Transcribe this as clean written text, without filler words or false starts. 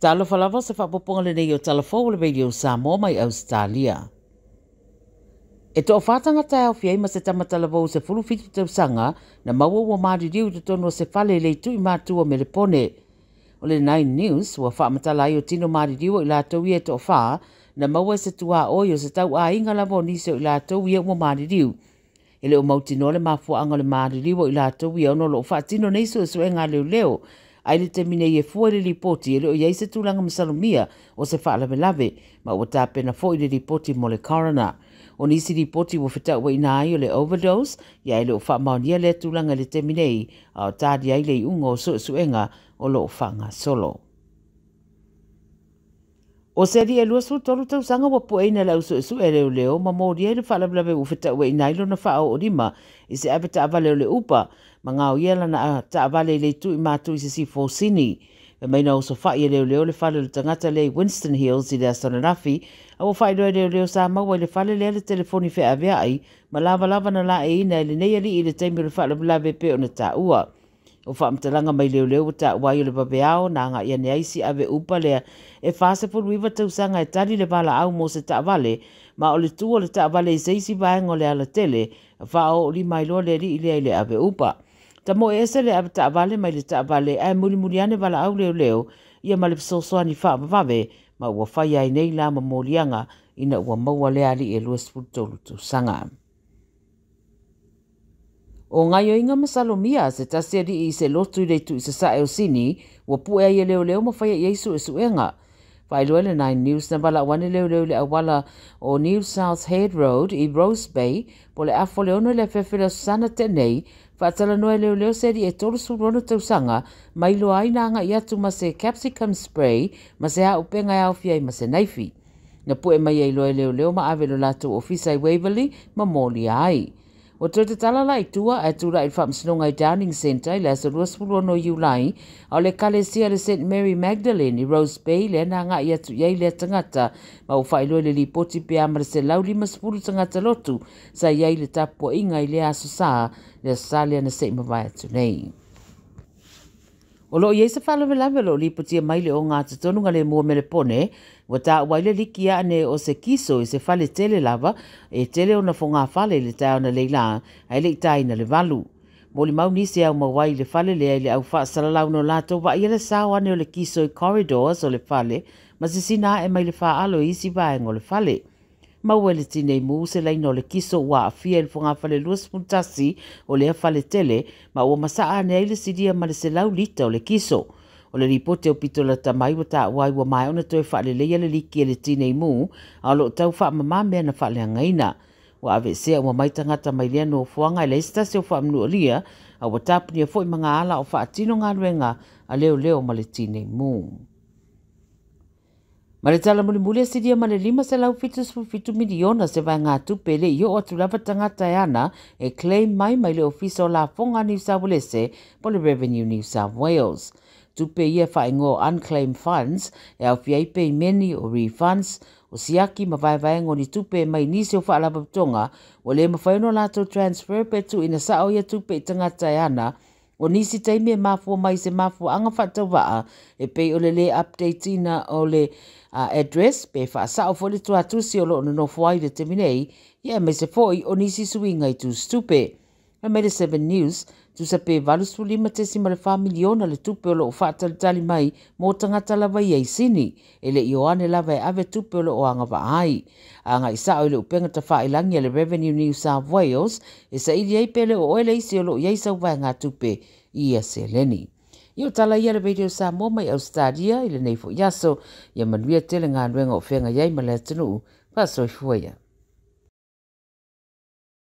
Tala Fou se whapoponga le nei o Tala Fou mai Samoa mai Ausetalia. E tō whātanga tai au fiai ma se tamatala vau se fulu fitu tau sanga na maua ua maari riu te tono se whale le tui mātua me le pone. O le 9 News, ua whaamatala ai o tino maari riu o i lātou ia tō wha na maua se tua oi o se tau a inga lava o nise o i lātou ia ua maari riu. E le o mautino le mafua anga le maari riu o i lātou ia ono lo whaatino neiso e suenga leo leo. Ai le temine i e fua le ripoti e leo iei se tūlanga masalumia o se whaalave lave ma ua tāpena fo i le ripoti mo le coroner. O nisi ripoti ua whitau wa ina ai o le overdose, ia le o whaamaunia le tūlanga le teminei a o tādi ai le i unga o suenga o lo o whanga solo. O seri e lua su tolu tau sanga wa pueina lau su e leo ma mōri e le whaalablawe u whitau wa ina ilo na whao o rima i se ape taavale o le upa ma ngau iela na taavale le tu i mātu i se si fōsini. E maina o so whai e leo le whale le tangata le Winston Hills i le Astonarafi a o whai loe leo sa maua i le whale le telefoni whea avea ai ma lava na la e ina i le nei ali i le teimi le whaalablawe pe o na tā ua. O whaamtalanga mai leo o tā wai o le babeao na nga ia neaisi ave upa lea e whase pulu iwa tausanga e tari le wala au mo se tā vale ma o le tu o le tā vale i seisi vaenga o le ala tele a whao o li mai loa le ri i le ave upa. Ta mo e se le ave tā vale mai le tā vale e muri ane wala au leo ia ma le pisosoani whaamavawe ma ua whai ai nei la ma morianga ina ua maua le ali e lua sputolu tausanga. O ngai o inga masalomia se taseri i se lotu i reitu i se sae o sini, ua pue ai e leo ma whaia Iesu e suenga. Whailoa le 9 News na wala wane leo le awala o New South Head Road i Rose Bay, po le afo leono le whewhira sana tenei, whaatala noe leo seri e tolu surona tausanga, mai loa ai nga i atu ma se capsicum spray, ma se hau penga e awhia i ma se naifi. Na pue mai ai loe leo ma avelo lato ofisa i Waverley, ma moli ai. O te tala lai tua e tura i whamsinonga i Downing Centre i lesa ruaspulu no Iulai au le kalesia le St. Mary Magdalene i Rose Bay le na nga i atu iei le tangata ma u whailoi le lipoti pe amara se lau 5 tangata lotu sa iei le tapua inga i le aso saa le asalia na se imawai atu nei. O lo iei se whalawelawe lo lipotia mai le o ngā tatonunga le mua mele pone, wa tā waile liki ane o se kiso i se whale tele lava, e tele o na whonga whale le tā ona leila, ai le itai na le valu. Moli mau nisi au mawai le whale le au whaasalalau no lato, wa ia le sao ane o le kiso i corridors o le whale, ma se sina e mai le wha alo isi vaengo le whale. Mau ele tinei mu se laino le kiso wa afia il whonga whale luas puntasi o le whale tele, ma ua masaa ane ele sidia ma le se lau lita o le kiso. O le ripote o pitola tamai wa ta wai wa mai ona toi whale leia le liki ele tinei mu, a lo tau wha mamamea na whale angaina. Wa ave sea ua mai tangata mai lea no fuanga ele stasi o wha mnua lia, a wa tapuni a fwoi mga ala o wha atino ngā ruenga a leo ma le tinei mu. Ma le tala muli a sidia ma le 5 miliona se vai ngā tupe le i o atu lava tangata e ana e claim mai le ofisa o la fonga New South Wales po le Revenue New South Wales. Tupe ia whaingo unclaimed funds e au fiaipe i meni o refunds o siaki ma vai ngoni tupe mai nisi o whaalapa tonga o le mawhaino lato transfer petu ina sao ia tupe i tangata e ana o nisi taimi e mafua mai se mafua anga whatawaa e pei o le update ina o le address pe whaasao fole tu atusi o lo no fuai le teminei ia me se foi o nisi suinga i tu stupe. A me le 7 News tu sa pe valus 5 miliona le tupe o lo whaatalitali mai mo tangata lava i sini e le ioane lava e ave tupe o lo o anga vaai. Anga isa o le upenga ta whailangi le Revenue New South Wales e sa ili ei pele o oele isi o lo iei sa vai ngā tupe i a se leni. Io tala ia le video Samoa mai Ausetalia i le neifo yaso ia manuia tele ngā nuenga o whenga iei ma le atanu pasoi fuea.